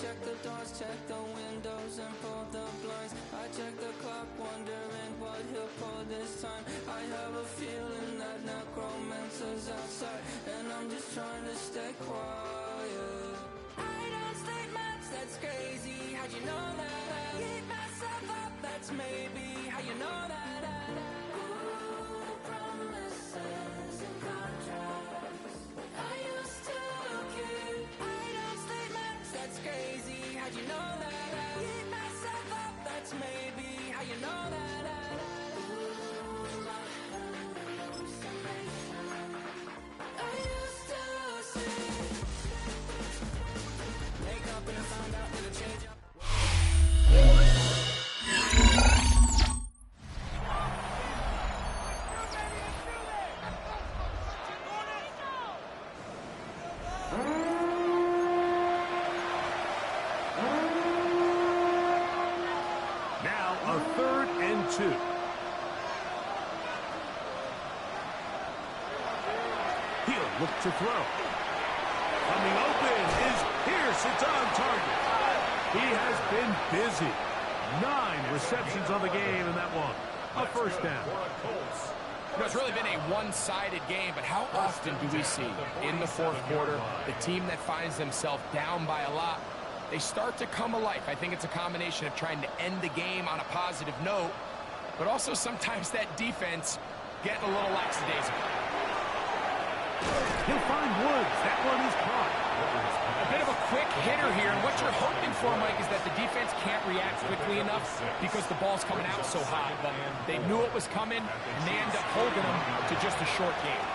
check the doors, check the windows, and pull the blinds. I check the clock, wondering what he'll pull this time. I have a feeling that necromancer's outside, and I'm just trying to stay quiet. I don't sleep much, that's crazy. How'd you know that? I keep myself up, that's maybe how you know that. Ooh, promises and contracts. I used to keep. I don't sleep much, that's crazy. How'd you know that? I keep myself up, that's maybe how you know that. Ooh, my hallucination. I used to see. Wake up and I found out that I changed up. Now a 3rd and 2. He'll look to throw. Coming open is Pierce. It's on target. He has been busy. 9 receptions on the game in that one. A first down. You know, it's really been a one-sided game, but how often do we see in the 4th quarter the team that finds themselves down by a lot, they start to come alive? I think it's a combination of trying to end the game on a positive note, but also sometimes that defense getting a little lackadaisical. He'll find Woods. That one is caught. A bit of a quick hitter here, and what you're hoping for, Mike, is that the defense can't react quickly enough because the ball's coming out so high. But they knew it was coming, and they end up holding them to just a short game.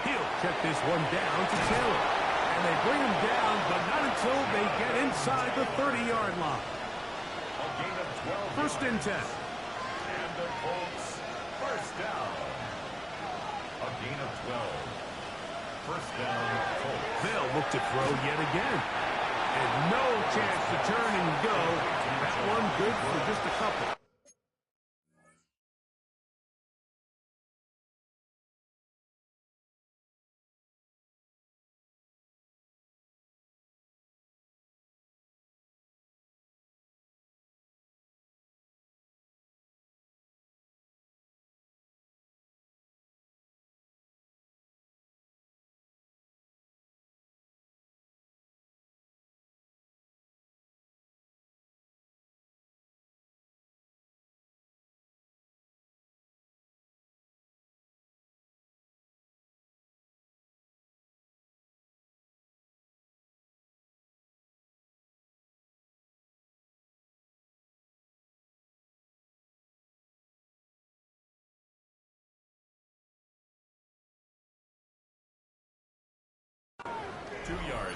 He'll check this one down to Taylor. And they bring him down, but not until they get inside the 30-yard line. First and 10. And the Colts, first down. A gain of 12. First down, Colts. They'll look to throw yet again. And no chance to turn and go. That one good for just a couple.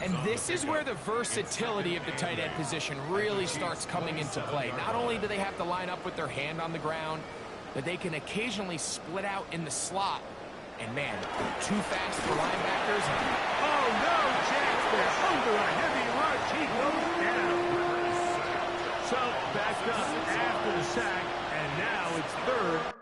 And this is where the versatility of the tight end position really starts coming into play. Not only do they have to line up with their hand on the ground, but they can occasionally split out in the slot. And man, too fast for linebackers. Oh, no chance there. Under a heavy rush, he goes down. So, backed up after the sack, and now it's 3rd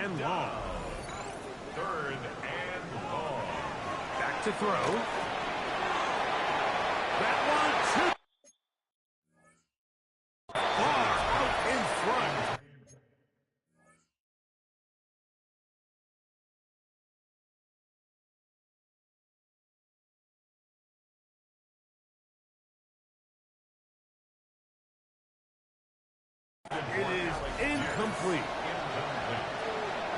And long. Third and long. Back to throw. That one, too far out in front. It is incomplete.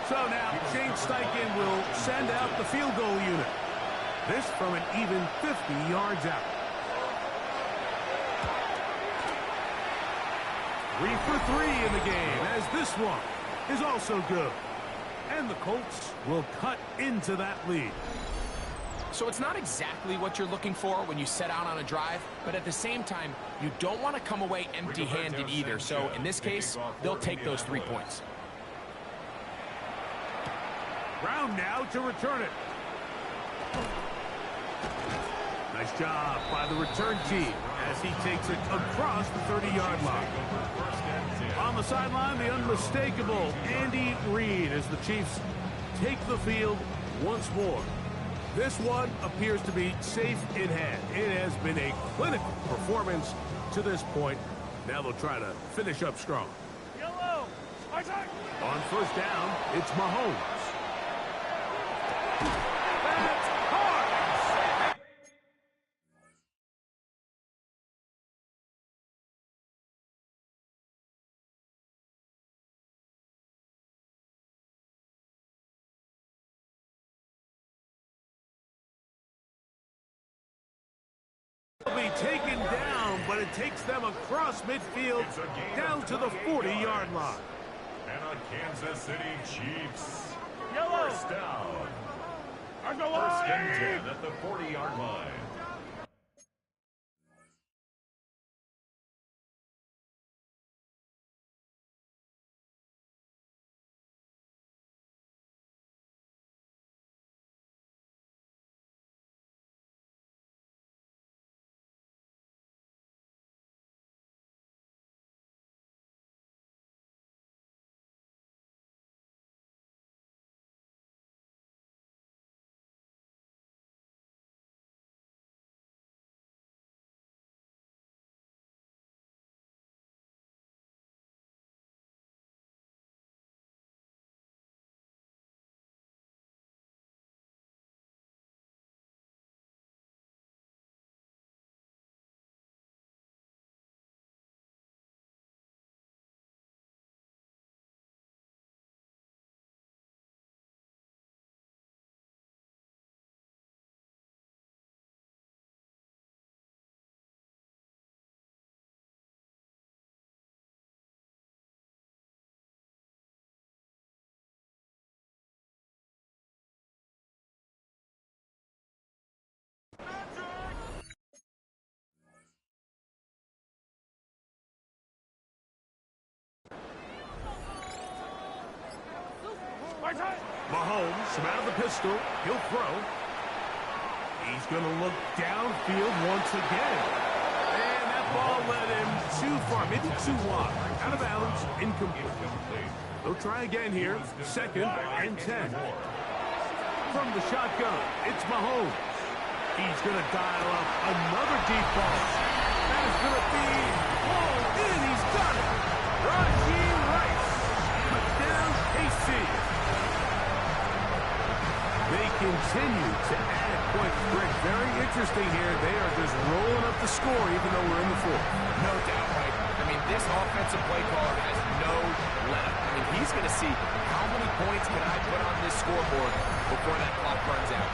So now, Shane Steichen will send out the field goal unit. This from an even 50 yards out. 3 for 3 in the game, as this one is also good. And the Colts will cut into that lead. So it's not exactly what you're looking for when you set out on a drive, but at the same time, you don't want to come away empty-handed either. So in this case, they'll take those 3 points. Brown now to return it. Nice job by the return team as he takes it across the 30-yard line. On the sideline, the unmistakable Andy Reid as the Chiefs take the field once more. This one appears to be safe in hand. It has been a clinical performance to this point. Now they'll try to finish up strong. Yellow. On first down, it's Mahomes. That's hard. Will be taken down, but it takes them across midfield down to the 40-yard line. And a Kansas City Chiefs. Yellow. First down. On the First and line. 10 at the 40-yard line. Mahomes from out of the pistol. He'll throw. He's going to look downfield once again. And that ball led him too far, maybe too wide. Out of bounds, incomplete. They'll try again here. Second and 10. From the shotgun, it's Mahomes. He's going to dial up another deep ball. That is going to be hauled in. He's got it. Rashee Rice. Touchdown, KC. They continue to add points. Greg, very interesting here. They are just rolling up the score even though we're in the fourth. No doubt, Mike. I mean, this offensive play caller has no let-up. I mean, he's going to see how many points can I put on this scoreboard before that clock runs out.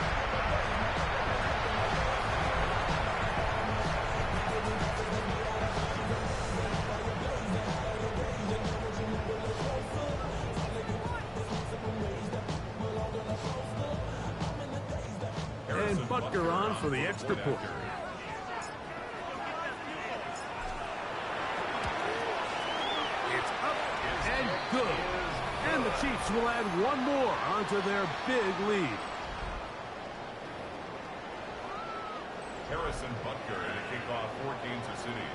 And Butker on for the extra point. It's up and good. And the Chiefs will add one more onto their big lead. Harrison Butker to kick off for Kansas City.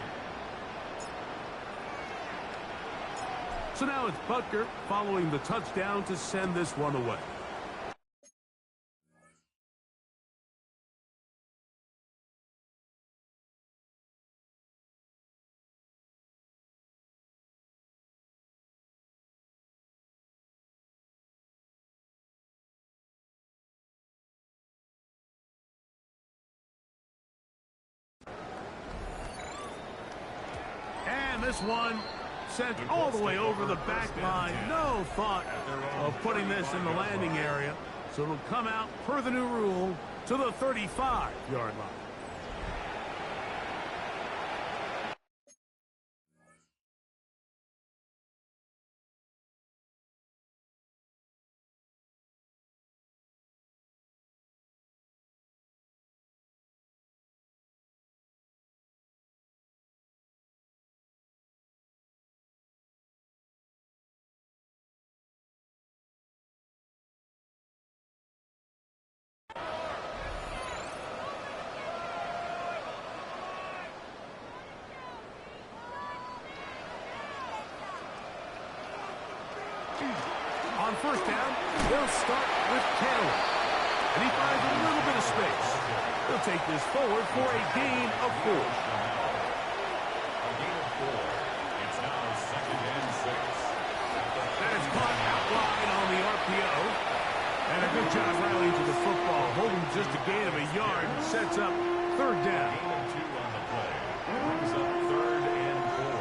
So now it's Butker following the touchdown to send this one away. And this one sent all the way over the back line. No thought of putting this in the landing area. So it'll come out per the new rule to the 35-yard line. On first down, they'll start with Taylor. And he finds a little bit of space. He'll take this forward for a gain of 4. A gain of 4. It's now 2nd and 6. That is caught out wide on the RPO. And a good job rallying to the football. Holding just a gain of a yard sets up 3rd down. Gain of 2 on the play. Brings up 3rd and 4.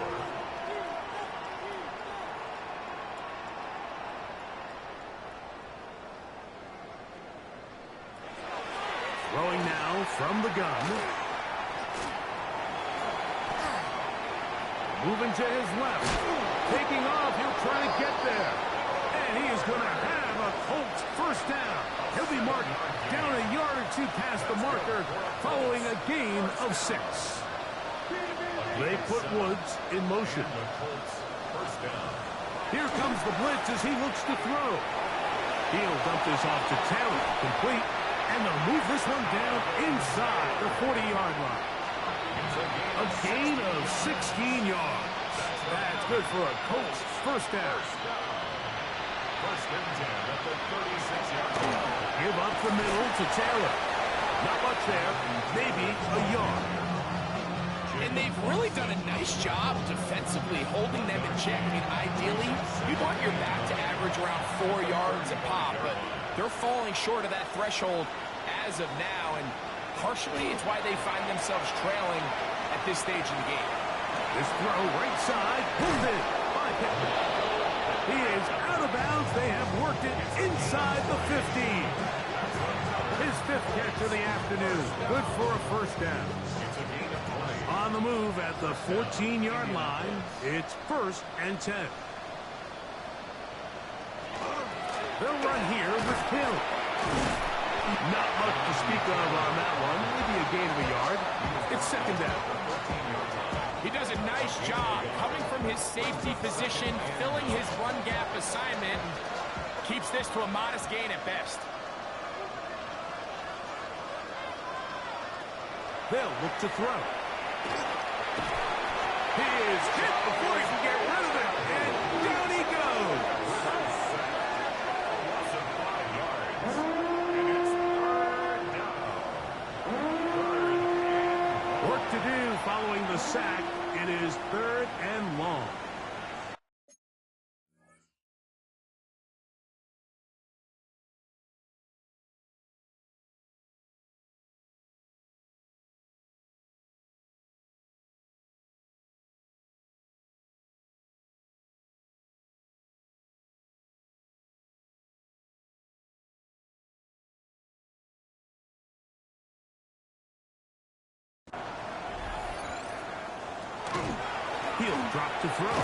Throwing now from the gun. Moving to his left. Taking off. He'll try to get there. And he is going to have a Colts first down. He'll be marked down a yard or 2 past the marker following a gain of 6. They put Woods in motion. The Colts first down. Here comes the blitz as he looks to throw. He'll dump this off to Taylor. Complete. And they'll move this one down inside the 40-yard line. A gain of 16 yards. That's good for a Colts first down. 1st and 10 at the 36-yard line. Give up the middle to Taylor. Not much there. Maybe a yard. And they've really done a nice job defensively holding them in check. I mean, ideally, you'd want your back to average around 4 yards a pop, but they're falling short of that threshold as of now, and partially it's why they find themselves trailing at this stage of the game. This throw right side, pulled in by Pittman. He is out of bounds. They have worked it inside the 15. His 5th catch of the afternoon. Good for a first down. It's a gain of 20. On the move at the 14-yard line, it's 1st and 10. They'll run here with Hill. Not much to speak of on that one. Maybe a gain of a yard. It's 2nd down. He does a nice job coming from his safety position, filling his run gap assignment, keeps this to a modest gain at best. They'll look to throw. He is hit before he can get rid of it, and down he goes. Loss of 5 yards. And it's 3rd down. 3rd and Work to do following the sack. It is 3rd and long. He'll drop to throw. Oh,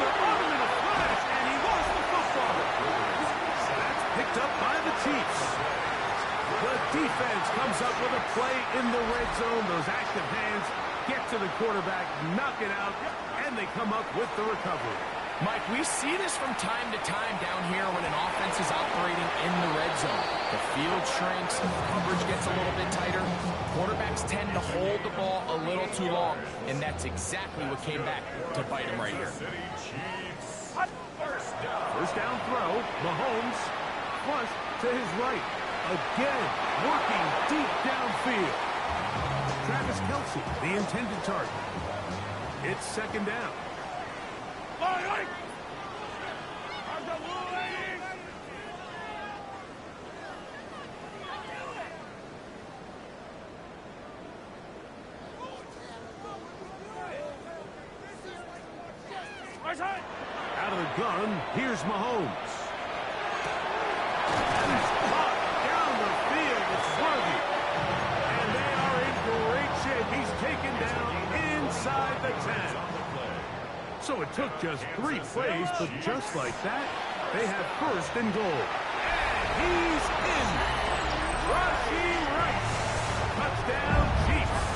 they're on him in a flash, and he lost the football. That's picked up by the Chiefs. The defense comes up with a play in the red zone. Those active hands get to the quarterback, knock it out, and they come up with the recovery. Mike, we see this from time to time down here when an offense is operating in the red zone. The field shrinks, coverage gets a little bit tighter. Quarterbacks tend to hold the ball a little too long, and that's exactly what came back to bite him right here. First down throw, Mahomes, flush to his right. Again, working deep downfield. Travis Kelce, the intended target. It's second down. Out of the gun, here's Mahomes. And he's caught down the field. It's worthy. And they are in great shape. He's taken down inside the 10. So it took just 3 plays, but just like that, they have first and goal. And he's in. Rashee Rice. Touchdown, Chiefs.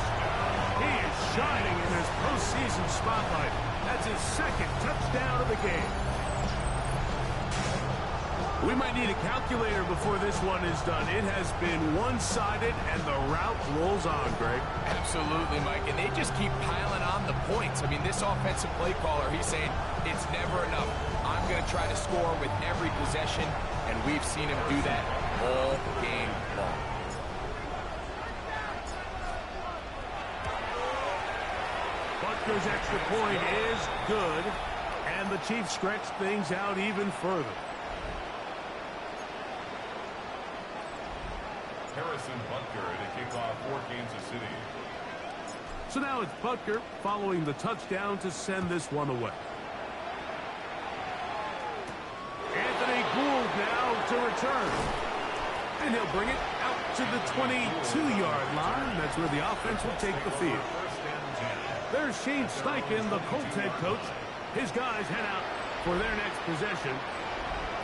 He is shining in his postseason spotlight. That's his second touchdown of the game. We might need a calculator before this one is done. It has been one-sided, and the route rolls on, Greg. Absolutely, Mike, and they just keep piling on the points. I mean, this offensive play caller, he's saying it's never enough. I'm going to try to score with every possession, and we've seen him do that all game long. Butker's extra point is good, and the Chiefs stretch things out even further. Harrison Butker to kick off for Kansas City. So now it's Butker following the touchdown to send this one away. Anthony Gould now to return. And he'll bring it out to the 22-yard line. That's where the offense will take the field. There's Shane Steichen, the Colts head coach. His guys head out for their next possession.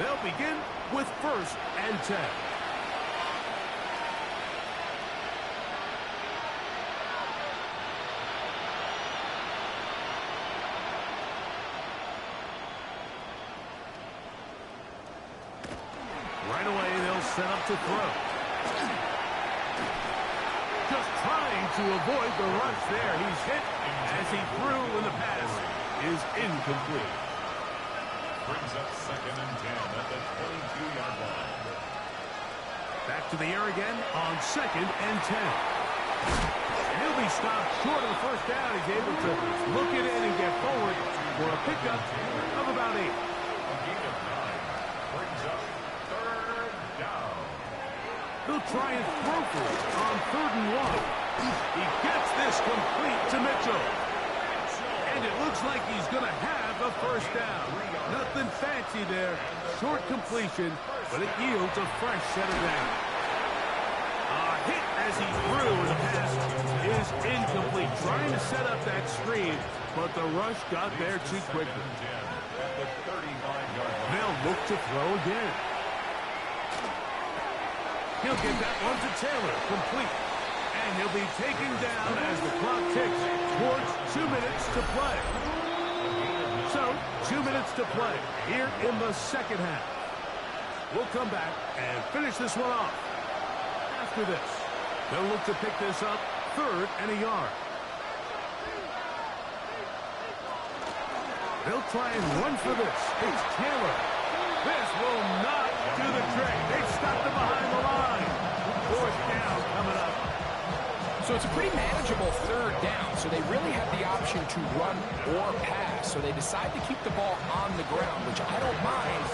They'll begin with first and 10. Right away, they'll set up to throw. Just trying to avoid the rush there. He's hit as he threw when the pass is incomplete. Brings up second and 10 at the 22-yard line. Back to the air again on second and 10. And he'll be stopped short of the first down. He's able to look it in and get forward for a pickup of about 8. A gain of 9 brings up third down. They'll try and throw for it on 3rd and 1. He gets this complete to Mitchell. And it looks like he's going to have a first down. Nothing fancy there. Short completion, but it yields a fresh set of down. A hit as he threw, and the pass is incomplete. Trying to set up that screen, but the rush got there too quickly. They'll look to throw again. He'll get that one to Taylor, complete. And he'll be taken down as the clock ticks towards 2 minutes to play. So, 2 minutes to play here in the second half. We'll come back and finish this one off. After this, they'll look to pick this up 3rd and a yard. They'll try and run for this. It's Taylor. This will not do the trick. They've stopped him behind the line. 4th down coming up. So it's a pretty manageable 3rd down, so they really have the option to run or pass. So they decide to keep the ball on the ground, which I don't mind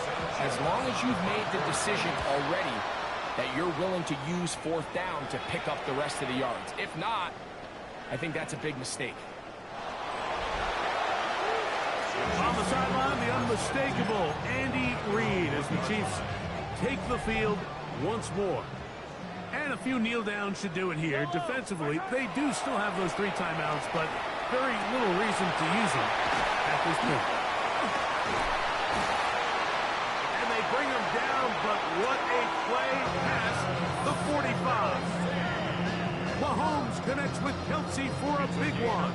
as long as you've made the decision already that you're willing to use 4th down to pick up the rest of the yards. If not, I think that's a big mistake. On the sideline, the unmistakable Andy Reid as the Chiefs take the field once more. And a few kneel downs should do it here. Defensively, they do still have those 3 timeouts, but very little reason to use them at this point. And they bring him down, but what a play past the 45. Mahomes connects with Kelce for a big one.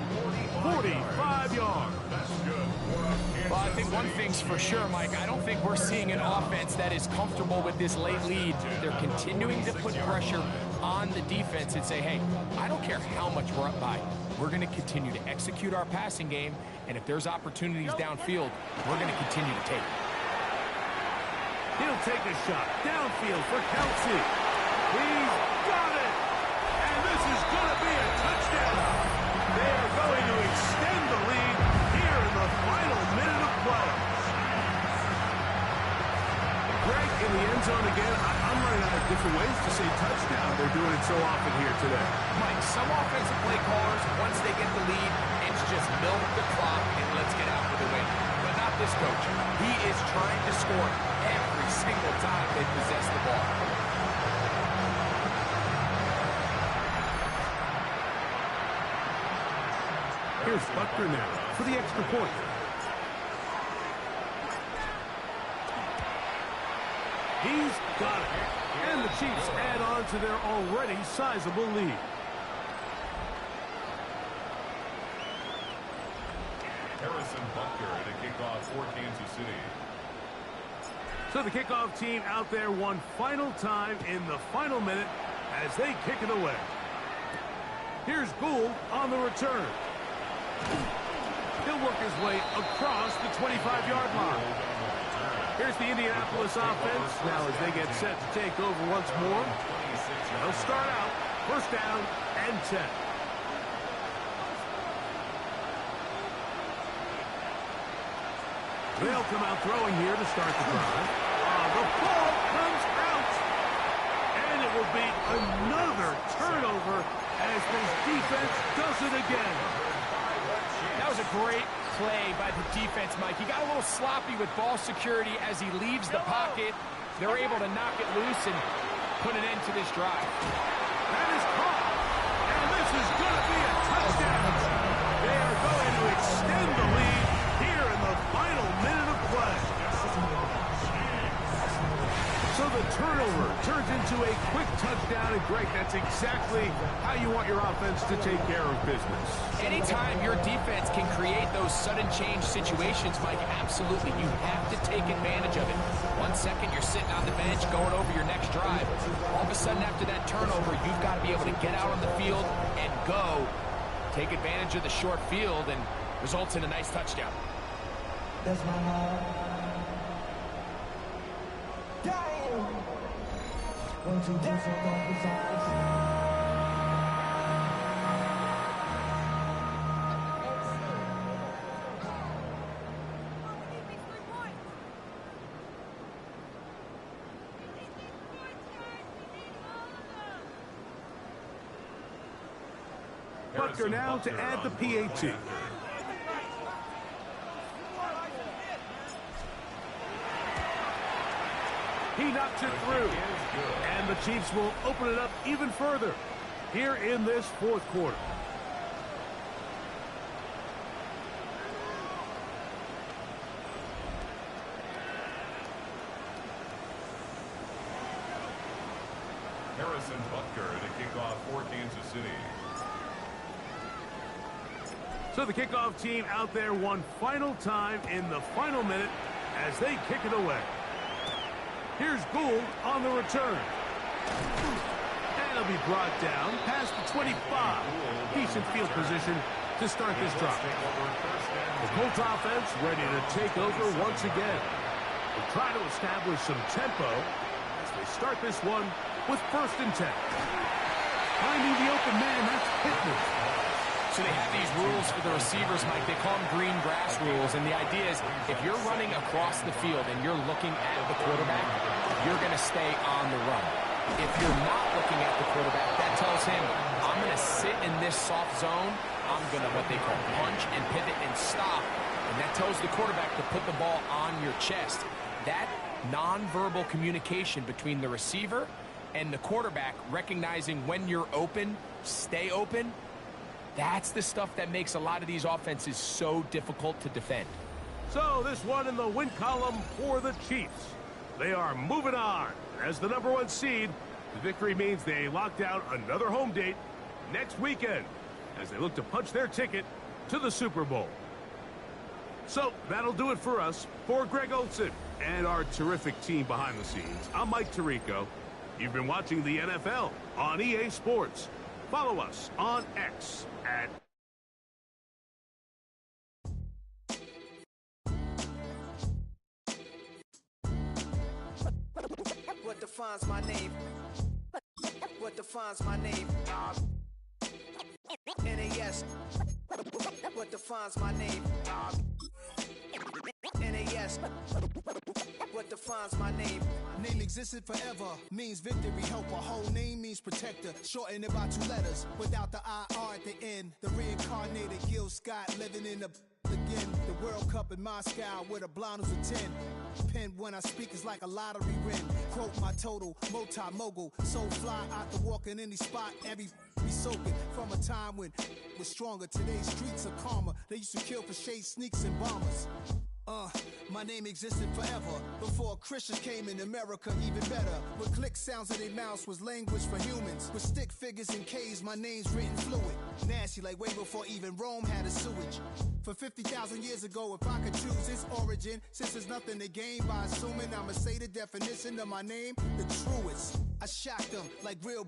45 yards. Well, I think One thing's for sure, Mike. I don't think we're seeing an offense that is comfortable with this late lead. They're continuing to put pressure on the defense and say, hey, I don't care how much we're up by. We're going to continue to execute our passing game, and if there's opportunities downfield, we're going to continue to take it. He'll take a shot downfield for Kelsey. He's got it! And this is going to be a touchdown. They are going to extend the lead here in the final minute of play. Greg, in the end zone again, I'm running out of different ways to say touchdown. They're doing it so often here today. Mike, some offensive play callers, once they get the lead, it's just milk the clock and let's get out with the win. But not this coach. He is trying to score every single time they possess the ball. Here's Butker now for the extra point. He's got it. And the Chiefs add on to their already sizable lead. Harrison Butker to kick off for Kansas City. So the kickoff team out there one final time in the final minute as they kick it away. Here's Gould on the return. He'll work his way across the 25-yard line. Here's the Indianapolis offense now as they get set to take over once more. They'll start out first down and 10. They'll come out throwing here to start the drive. The ball comes out. And it will be another turnover as this defense does it again. That was a great play by the defense, Mike. He got a little sloppy with ball security as he leaves the pocket. They're able to knock it loose and put an end to this drive. That is caught. And this is going to be a touchdown. They are going to extend the lead here in the final minute of play. So the turnover turns into a quick touchdown, and Greg, that's exactly how you want your offense to take care of business. Anytime your defense can create those sudden change situations, Mike, absolutely, you have to take advantage of it. 1 second, you're sitting on the bench going over your next drive. All of a sudden, after that turnover, you've got to be able to get out on the field and go. Take advantage of the short field and results in a nice touchdown. That's my heart. Damn. 1, 2, 3, 4, 5, 6. Butker now to add the PAT. He knocks it through. And the Chiefs will open it up even further here in this fourth quarter. Harrison Butker to kick off for Kansas City. So the kickoff team out there one final time in the final minute as they kick it away. Here's Gould on the return. And he'll be brought down past the 25. Decent field position to start this drive. The Colts offense ready to take over once again. They try to establish some tempo as they start this one with 1st and 10. Finding the open man, that's fitness. So they have these rules for the receivers, Mike. They call them green grass rules. And the idea is if you're running across the field and you're looking at the quarterback, you're going to stay on the run. If you're not looking at the quarterback, that tells him, I'm going to sit in this soft zone. I'm going to what they call punch and pivot and stop. And that tells the quarterback to put the ball on your chest. That nonverbal communication between the receiver and the quarterback, recognizing when you're open, stay open, that's the stuff that makes a lot of these offenses so difficult to defend. So this one in the win column for the Chiefs. They are moving on. As the #1 seed, the victory means they locked out another home date next weekend as they look to punch their ticket to the Super Bowl. So that'll do it for us. For Greg Olson and our terrific team behind the scenes, I'm Mike Tirico. You've been watching the NFL on EA Sports. Follow us on X at What defines my name? What defines my name? NAS. What defines my name? NAS. What defines my name? Name existed forever, means victory, helper. Whole name means protector, shortened it by 2 letters, without the IR at the end. The reincarnated Gil Scott living in the again. The World Cup in Moscow with a blind who's a 10. Pen when I speak is like a lottery win. Quote my total, multi-mogul, so fly out to walk in any spot, every be soaking from a time when was stronger. Today's streets are calmer. They used to kill for shade sneaks and bombers. My name existed forever before Christians came in America, even better. With click sounds in their mouths was language for humans. With stick figures and K's, my name's written fluid. Nasty like way before even Rome had a sewage. For 50,000 years ago, if I could choose its origin, since there's nothing to gain by assuming, I'ma say the definition of my name, the truest. I shocked them like real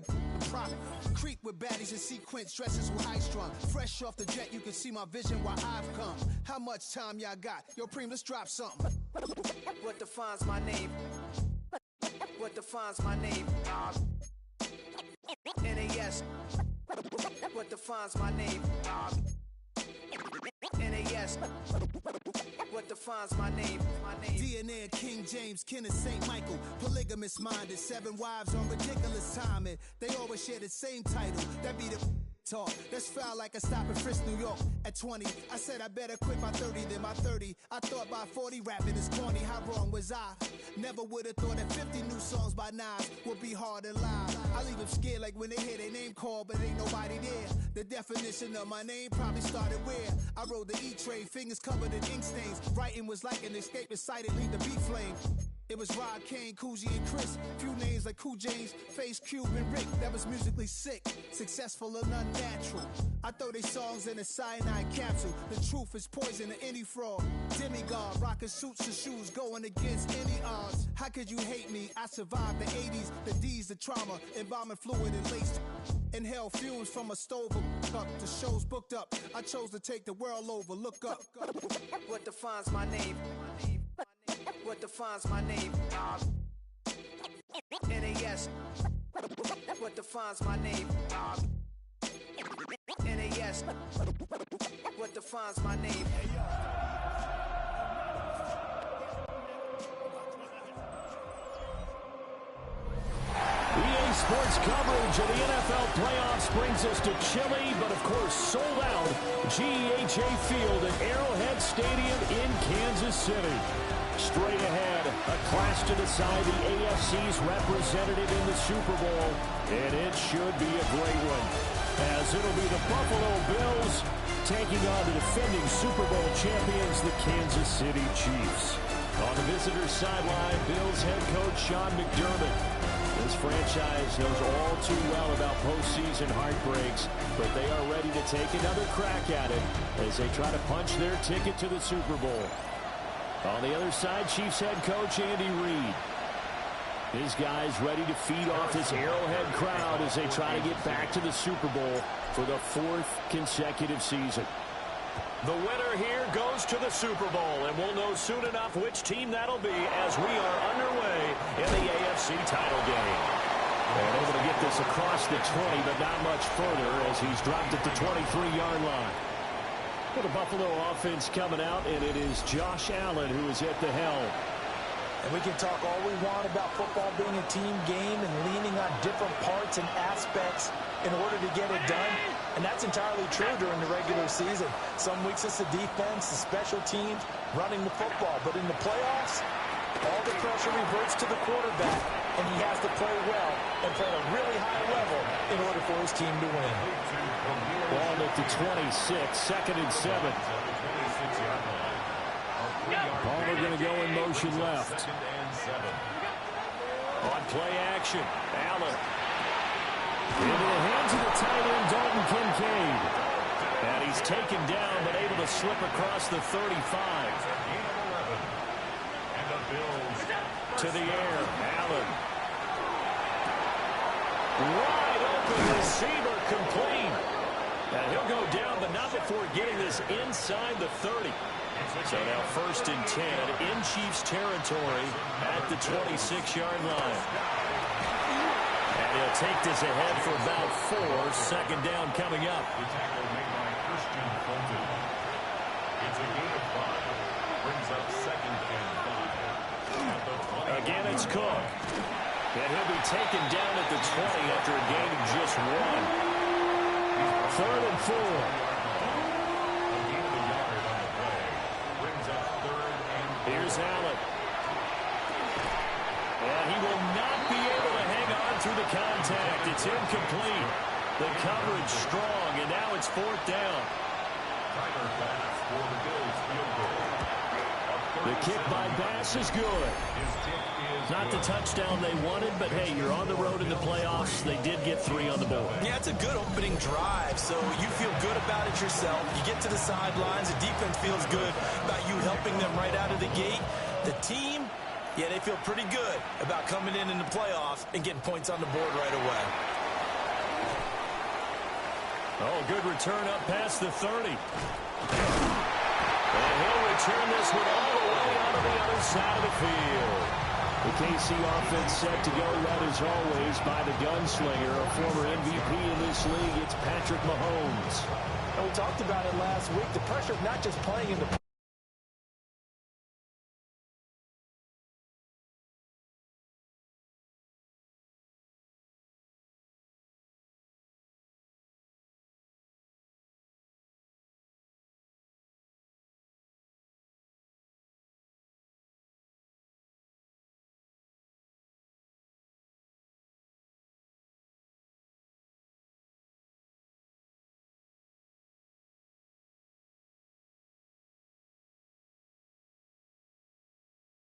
prop. Creep with baddies in sequence, dresses with high strung. Fresh off the jet, you can see my vision while I've come. How much time y'all got? Yo, Preem, let's drop something. What defines my name? What defines my name? NAS. What defines my name? NAS. What defines my name? DNA of King James, kin of St. Michael. Polygamous minded, 7 wives on ridiculous timing. They always share the same title. That be the talk. That's foul like a stop in Frisk, New York. At 20, I said I better quit by 30 than my 30. I thought by 40 rapping is corny. How wrong was I? Never would have thought that 50 new songs by Nas would be hard to lie. I leave them scared like when they hear their name called, but ain't nobody there. The definition of my name probably started where I rode the E-train, fingers covered in ink stains. Writing was like an escape inside it, leave the beat flame. It was Rod Kane, Coogee, and Chris. Few names like Cool James, Face, Cube, and Rick. That was musically sick, successful and unnatural. I throw they songs in a cyanide capsule. The truth is poison to any fraud. Demigod, rocking suits and shoes, going against any odds. How could you hate me? I survived the 80s, the D's, the trauma, embalming fluid and laced. Inhale fumes from a stove up. The show's booked up. I chose to take the world over. Look up. What defines my name? What defines my name? NAS. What defines my name? NAS. What defines my name? EA Sports coverage of the NFL playoffs brings us to chilly, but of course sold out GEHA Field at Arrowhead Stadium in Kansas City. Straight ahead, a clash to decide the AFC's representative in the Super Bowl, and it should be a great one, as it'll be the Buffalo Bills taking on the defending Super Bowl champions, the Kansas City Chiefs. On the visitor's sideline, Bills head coach Sean McDermott. This franchise knows all too well about postseason heartbreaks, but they are ready to take another crack at it as they try to punch their ticket to the Super Bowl. On the other side, Chiefs head coach Andy Reid. His guys ready to feed off this Arrowhead crowd as they try to get back to the Super Bowl for the 4th consecutive season. The winner here goes to the Super Bowl, and we'll know soon enough which team that'll be as we are underway in the AFC title game. And able to get this across the 20, but not much further as he's dropped at the 23-yard line. For the Buffalo offense coming out, and it is Josh Allen who is at the helm. And we can talk all we want about football being a team game and leaning on different parts and aspects in order to get it done. And that's entirely true during the regular season. Some weeks it's the defense, the special teams, running the football. But in the playoffs, all the pressure reverts to the quarterback, and he has to play well and play at a really high level in order for his team to win. Ball at the 26, 2nd and 7. Palmer going to go in motion left. On play action, Allen. Into the hands of the tight end, Dalton Kincaid. And he's taken down, but able to slip across the 35. To the air, Allen. Wide open receiver, complete. And he'll go down, but not before getting this inside the 30. So now 1st and 10 in Chiefs territory at the 26-yard line. And he'll take this ahead for about 4. Second down coming up. The tackle made by Christian Fulton. It's a gain of 5. Brings up 2nd and 5. At the 20. Again, it's Cook. And he'll be taken down at the 20 after a gain of just 1. 3rd and 4. Here's Allen. And he will not be able to hang on through the contact. It's incomplete. The coverage strong, and now it's 4th down. The kick by Bass is good. Not the touchdown they wanted, but hey, you're on the road in the playoffs. They did get 3 on the board. Yeah, it's a good opening drive, so you feel good about it yourself. You get to the sidelines, the defense feels good about you helping them right out of the gate. The team, yeah, they feel pretty good about coming in the playoffs and getting points on the board right away. Oh, good return up past the 30. And he'll return this one all the way out of the other side of the field. The KC offense set to go, led as always by the gunslinger, a former MVP in this league. It's Patrick Mahomes. And we talked about it last week. The pressure of not just playing in the